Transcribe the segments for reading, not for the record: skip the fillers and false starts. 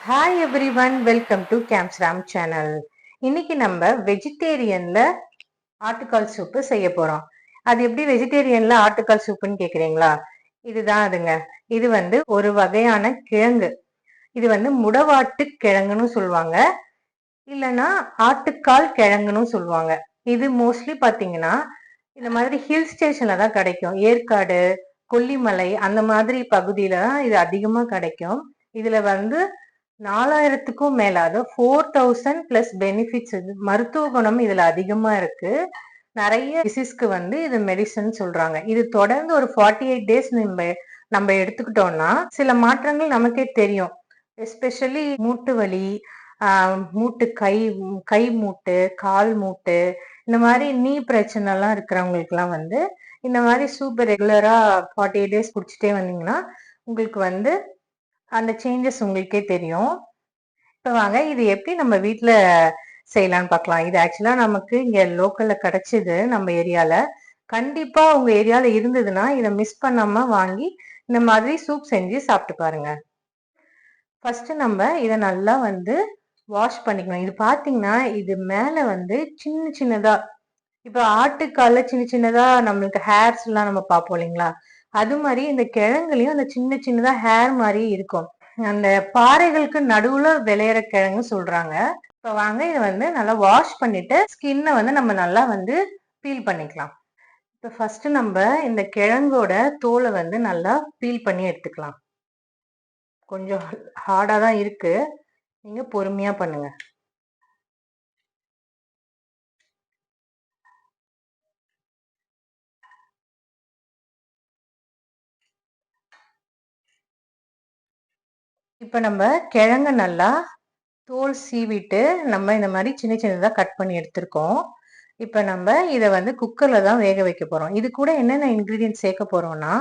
Hi everyone, welcome to கேம்ஸ்ராம் channel. இன்னைக்கு நம்ம வெஜிடேரியன்ல ஆட்டுக்கால் சூப்பு செய்ய போறோம். அது எப்படி வெஜிடேரியன்ல ஆட்டுக்கால் சூப்புன்னு கேக்குறீங்களா? இதுதான் அதுங்க. இது ஒரு வகையான கிழங்கு. இது முடவாட்டு கிழங்குன்னு சொல்லுவாங்க, இல்லைன்னா ஆட்டுக்கால் கிழங்குன்னு சொல்லுவாங்க. இது மோஸ்ட்லி பாத்தீங்கன்னா இந்த மாதிரி ஹில் ஸ்டேஷன்ல தான் கிடைக்கும். ஏற்காடு, கொல்லிமலை அந்த மாதிரி பகுதியில தான் இது அதிகமா கிடைக்கும். இதுல 4000க்கும் மேல, அதாவது 4000 பிளஸ் பெனிஃபிட்ஸ், மருத்துவ குணம் இதுல அதிகமா இருக்கு. நிறைய டிசீஸ்க்கு இது மெடிசன் சொல்றாங்க. இது தொடர்ந்து ஒரு 48 டேஸ் நம்ம எடுத்துக்கிட்டோம்னா சில மாற்றங்கள் நமக்கே தெரியும். எஸ்பெஷலி மூட்டு வலி, மூட்டு கை மூட்டு, கால் மூட்டு, இந்த மாதிரி நீ பிரச்சனை எல்லாம் இருக்கிறவங்களுக்கு எல்லாம் இந்த மாதிரி சூப்பர் ரெகுலரா 48 டேஸ் குடிச்சிட்டே வந்தீங்கன்னா உங்களுக்கு அந்த சேஞ்சஸ் உங்களுக்கே தெரியும். இப்ப வாங்க இது எப்படி நம்ம வீட்டுல செய்யலாம்னு பார்க்கலாம். இது ஆக்சுவலா நமக்கு இங்க லோக்கல்ல கிடைச்சது நம்ம ஏரியால. கண்டிப்பா உங்க ஏரியால இருந்ததுன்னா இதை மிஸ் பண்ணாம வாங்கி இந்த மாதிரி சூப் செஞ்சு சாப்பிட்டு பாருங்க. ஃபர்ஸ்ட் நம்ம இதை நல்லா வாஷ் பண்ணிக்கணும். இது பாத்தீங்கன்னா இது மேல சின்ன சின்னதா, இப்ப ஆட்டுக்கால சின்ன சின்னதா நம்மளுக்கு ஹேர்ஸ் எல்லாம் நம்ம பார்ப்போம் இல்லைங்களா, அது மாதிரி இந்த கிழங்குலயும் அந்த சின்ன சின்னதா ஹேர் மாதிரி இருக்கும். அந்த பாறைகளுக்கு நடுவுல விளையிற கிழங்கு சொல்றாங்க. இப்ப வாங்க இதை நல்லா வாஷ் பண்ணிட்டு ஸ்கின்னை நம்ம நல்லா பீல் பண்ணிக்கலாம். இப்ப ஃபர்ஸ்ட் நம்ம இந்த கிழங்கோட தோலை நல்லா பீல் பண்ணி எடுத்துக்கலாம். கொஞ்சம் ஹார்டா தான் இருக்கு, நீங்க பொறுமையா பண்ணுங்க. இப்ப நம்ம கிழங்க நல்லா தோல் சீவிட்டு நம்ம இந்த மாதிரி சின்ன சின்னதா கட் பண்ணி எடுத்திருக்கோம். இப்ப நம்ம இதை குக்கர்ல தான் வேக வைக்க போறோம். இது கூட என்னென்ன இன்கிரீடியன்ட் சேர்க்க போறோம்னா,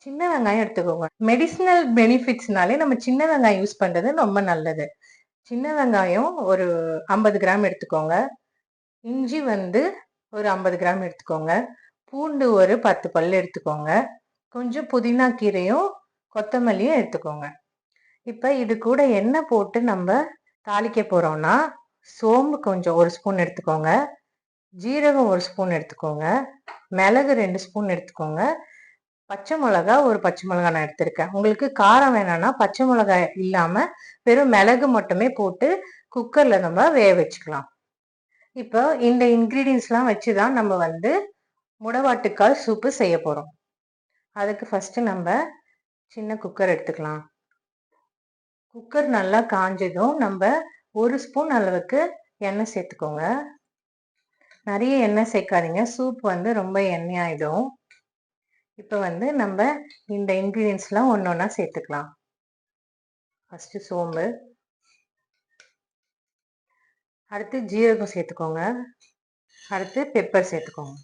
சின்ன வெங்காயம் எடுத்துக்கோங்க. மெடிசினல் பெனிஃபிட்ஸ்னாலே நம்ம சின்ன வெங்காயம் யூஸ் பண்றது ரொம்ப நல்லது. சின்ன வெங்காயம் ஒரு 50 கிராம் எடுத்துக்கோங்க. இஞ்சி ஒரு 50 கிராம் எடுத்துக்கோங்க. பூண்டு ஒரு 10 பல்லு எடுத்துக்கோங்க. கொஞ்சம் புதினா கீரையும் கொத்தமல்லியும் எடுத்துக்கோங்க. இப்ப இது கூட எண்ணெய் போட்டு நம்ம தாளிக்க போறோம்னா, சோம்பு கொஞ்சம் 1 ஸ்பூன் எடுத்துக்கோங்க. ஜீரகம் 1 ஸ்பூன் எடுத்துக்கோங்க. மிளகு 2 ஸ்பூன் எடுத்துக்கோங்க. பச்சை மிளகா ஒரு பச்சை மிளகாய் நான் எடுத்திருக்கேன். உங்களுக்கு காரம் வேணாம்னா பச்சை மிளகாய் இல்லாம வெறும் மிளகு மட்டுமே போட்டு குக்கர்ல நம்ம வேக வச்சுக்கலாம். இப்போ இந்த இன்கிரீடியன்ஸ் எல்லாம் வச்சுதான் நம்ம முடவாட்டுக்கால் சூப்பு செய்ய போறோம். அதுக்கு ஃபர்ஸ்ட் நம்ம சின்ன குக்கர் எடுத்துக்கலாம். குக்கர் நல்லா காஞ்சதும் நம்ம 1 ஸ்பூன் அளவுக்கு எண்ணெய் சேர்த்துக்கோங்க. நிறைய எண்ணெய் சேர்க்காதீங்க, சூப் ரொம்ப எண்ணெய் ஆயிடும். இப்ப நம்ம இந்த இன்கிரீடியன்ஸ் எல்லாம் ஒன்னொன்னா சேர்த்துக்கலாம். ஃபர்ஸ்ட் சோம்பு, அடுத்து ஜீரகம் சேர்த்துக்கோங்க, அடுத்து பெப்பர் சேர்த்துக்கோங்க.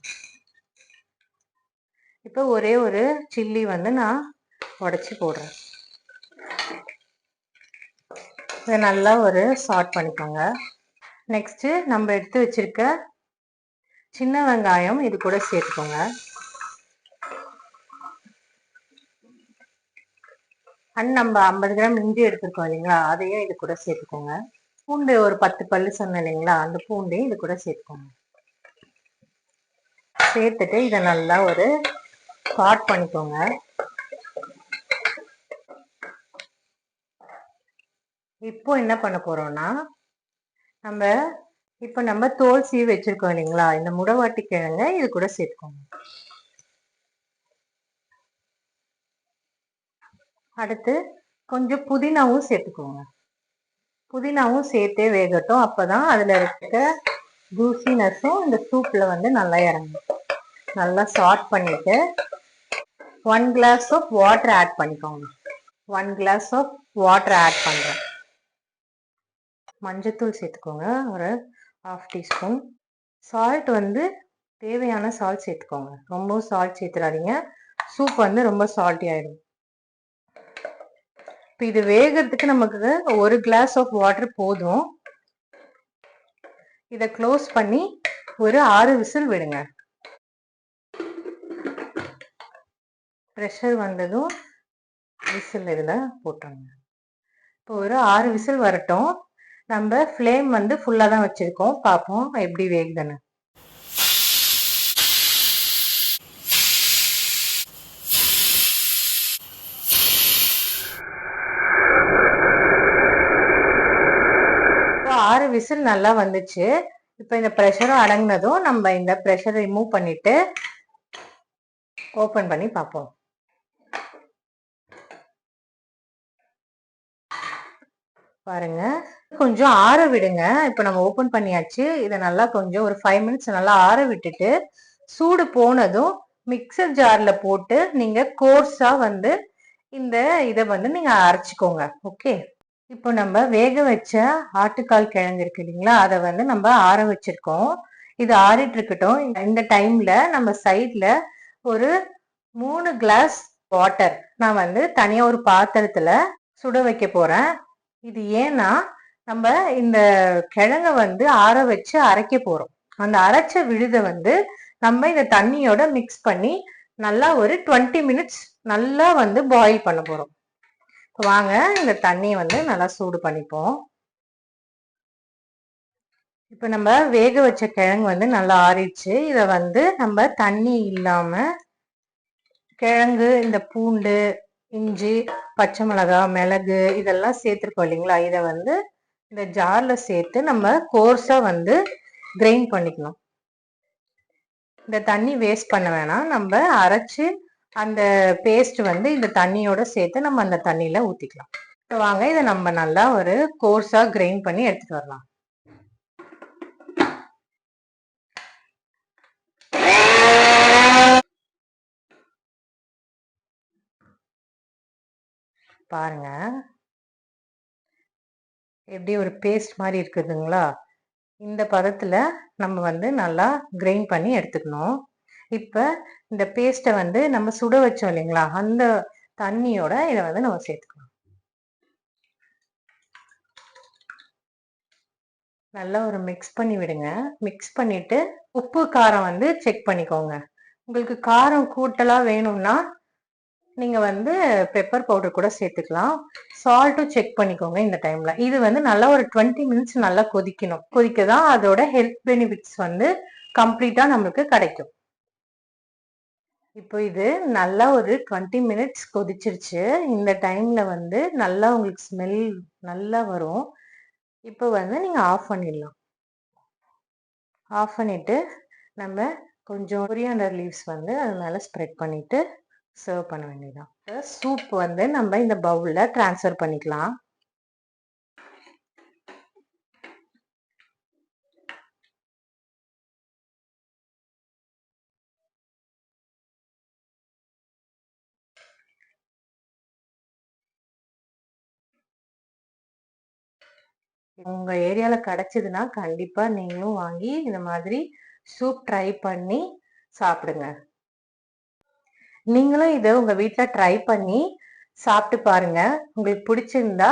இப்ப ஒரே ஒரு சில்லி நான் உடைச்சு போடுறேன். இதை நல்லா ஒரு சாட் பண்ணிக்கோங்க. நெக்ஸ்ட் நம்ம எடுத்து வச்சிருக்க சின்ன வெங்காயம் இது கூட சேர்த்துக்கோங்க. அண்ட் நம்ம 50 கிராம் இஞ்சி எடுத்துருக்கோம் இல்லைங்களா, அதையும் இது கூட சேர்த்துக்கோங்க. பூண்டு ஒரு 10 பல்லு சொன்னேன் இல்லைங்களா, அந்த பூண்டையும் இது கூட சேர்த்துக்கோங்க. சேர்த்துட்டு இதை நல்லா ஒரு சாட் பண்ணிக்கோங்க. இப்போ என்ன பண்ண போறோம்னா, நம்ம தோல் சீவி வச்சிருக்கோம் இல்லைங்களா, இந்த முடவாட்டி கிழங்க இது கூட சேர்த்துக்கோங்க. அடுத்து கொஞ்சம் புதினாவும் சேர்த்துக்கோங்க. புதினாவும் சேர்த்தே வேகட்டும், அப்பதான் அதுல இருக்க ஜூசினஸும் இந்த சூப்ல நல்லா இறங்கும். நல்லா சாட் பண்ணிட்டு 1 கிளாஸ் ஆஃப் வாட்டர் ஆட் பண்ணிக்கோங்க. 1 கிளாஸ் ஆஃப் வாட்டர் ஆட் பண்றேன். மஞ்சத்தூள் சேர்த்துக்கோங்க ஒரு 1/2 டீஸ்பூன். சால்ட் தேவையான சால்ட் சேர்த்துக்கோங்க, ரொம்ப சால்ட் சேர்த்துறாதீங்க, சூப் ரொம்ப சால்ட்டி ஆயிடும். இப்போ இது வேகிறதுக்கு நமக்கு 1 கிளாஸ் ஆஃப் வாட்டர் போதும். இதை க்ளோஸ் பண்ணி ஒரு 6 விசில் விடுங்க. ப்ரெஷர் வந்ததும் விசில் இதில் போட்டுருங்க. இப்போ ஒரு 6 விசில் வரட்டும். நம்ம ஃப்ளேம் வந்து ஃபுல்லா தான் வச்சிருக்கோம். பார்ப்போம் எப்படி வேகுதுன்னு. இப்போ 6 விசில் நல்லா வந்துச்சு. இப்போ இந்த ப்ரெஷரும் அடங்கினதும் நம்ம இந்த ப்ரெஷரை ரிமூவ் பண்ணிட்டு ஓபன் பண்ணி பார்ப்போம். பாருங்க, கொஞ்சம் ஆற விடுங்க. இப்போ நம்ம ஓபன் பண்ணியாச்சு. இதை நல்லா கொஞ்சம் ஒரு 5 மினிட்ஸ் நல்லா ஆற விட்டுட்டு சூடு போனதும் மிக்சர் ஜார்ல போட்டு நீங்க கோர்ஸா வந்து இந்த இதை வந்து நீங்க அரைச்சிக்கோங்க. ஓகே, இப்போ நம்ம வேக வச்ச ஆட்டுக்கால் கிழங்கு இருக்கு இல்லைங்களா, அதை வந்து நம்ம ஆற வச்சிருக்கோம். இது ஆறிட்டு இருக்கட்டும். இந்த டைம்ல நம்ம சைட்ல ஒரு 3 கிளாஸ் வாட்டர் நான் வந்து தனியா ஒரு பாத்திரத்துல சுட வைக்க போறேன். இது ஏன்னா நம்ம இந்த கிழங்க வந்து ஆற வச்சு அரைக்க போறோம். அந்த அரைச்ச விழுதை வந்து நம்ம இந்த தண்ணியோட மிக்ஸ் பண்ணி நல்லா ஒரு 20 மினிட்ஸ் நல்லா வந்து பாயில் பண்ண போறோம். வாங்க இந்த தண்ணியை வந்து நல்லா சூடு பண்ணிப்போம். இப்ப நம்ம வேக வச்ச கிழங்கு வந்து நல்லா ஆறிடுச்சு. இத வந்து நம்ம தண்ணி இல்லாம கிழங்கு, இந்த பூண்டு, இஞ்சி, பச்சை மிளகாய், மிளகு இதெல்லாம் சேர்த்திருக்கோம் இல்லைங்களா, இத வந்து இந்த ஜார்ல சேர்த்து நம்ம கோர்ஸா வந்து கிரைண்ட் பண்ணிக்கணும். இந்த தண்ணி வேஸ்ட் பண்ண வேணாம். நம்ம அரைச்சு அந்த பேஸ்ட் வந்து இந்த தண்ணியோட சேர்த்து நம்ம அந்த தண்ணியில ஊத்திக்கலாம். வாங்க இதை நம்ம நல்லா ஒரு கோர்ஸா கிரைண்ட் பண்ணி எடுத்துட்டு வரலாம். பாருங்க எப்படி ஒரு பேஸ்ட் மாதிரி இருக்குதுங்களா. இந்த பதத்துல நம்ம வந்து நல்லா கிரைண்ட் பண்ணி எடுத்துக்கணும். இப்ப இந்த பேஸ்ட்டை வந்து நம்ம சுட வச்சோம் இல்லைங்களா, அந்த தண்ணியோட இதை வந்து நம்ம சேர்த்துக்கணும். நல்லா ஒரு மிக்ஸ் பண்ணி விடுங்க. மிக்ஸ் பண்ணிட்டு உப்பு காரம் வந்து செக் பண்ணிக்கோங்க. உங்களுக்கு காரம் கூட்டலா வேணும்னா நீங்க வந்து பெப்பர் பவுடர் கூட சேர்த்துக்கலாம். சால்ட்டும் செக் பண்ணிக்கோங்க இந்த டைம்ல. இது வந்து நல்லா ஒரு 20 மினிட்ஸ் நல்லா கொதிக்கணும். கொதிக்கதான் அதோட ஹெல்த் பெனிஃபிட்ஸ் வந்து கம்ப்ளீட்டா நம்மளுக்கு கிடைக்கும். இப்போ இது நல்லா ஒரு 20 மினிட்ஸ் கொதிச்சிருச்சு. இந்த டைம்ல வந்து நல்லா உங்களுக்கு ஸ்மெல் நல்லா வரும். இப்போ வந்து நீங்க ஆஃப் பண்ணிடலாம். ஆஃப் பண்ணிட்டு நம்ம கொஞ்சம் கொரியாண்டர் லீவ்ஸ் வந்து அது மேல ஸ்ப்ரெட் பண்ணிட்டு சர்வ் பண்ண வேண்டியதான். சூப் வந்து நம்ம இந்த பவுல்ல ட்ரான்ஸ்ஃபர் பண்ணிக்கலாம். உங்க ஏரியால கிடைச்சதுன்னா கண்டிப்பா நீங்களும் வாங்கி இந்த மாதிரி சூப் ட்ரை பண்ணி சாப்பிடுங்க. நீங்களும் இதை உங்க வீட்டுல ட்ரை பண்ணி சாப்பிட்டு பாருங்க. உங்களுக்கு பிடிச்சிருந்தா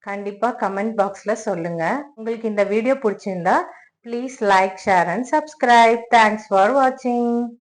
கண்டிப்பா கமெண்ட் பாக்ஸ்ல சொல்லுங்க. உங்களுக்கு இந்த வீடியோ பிடிச்சிருந்தா please like, share and subscribe. Thanks for வாட்சிங்.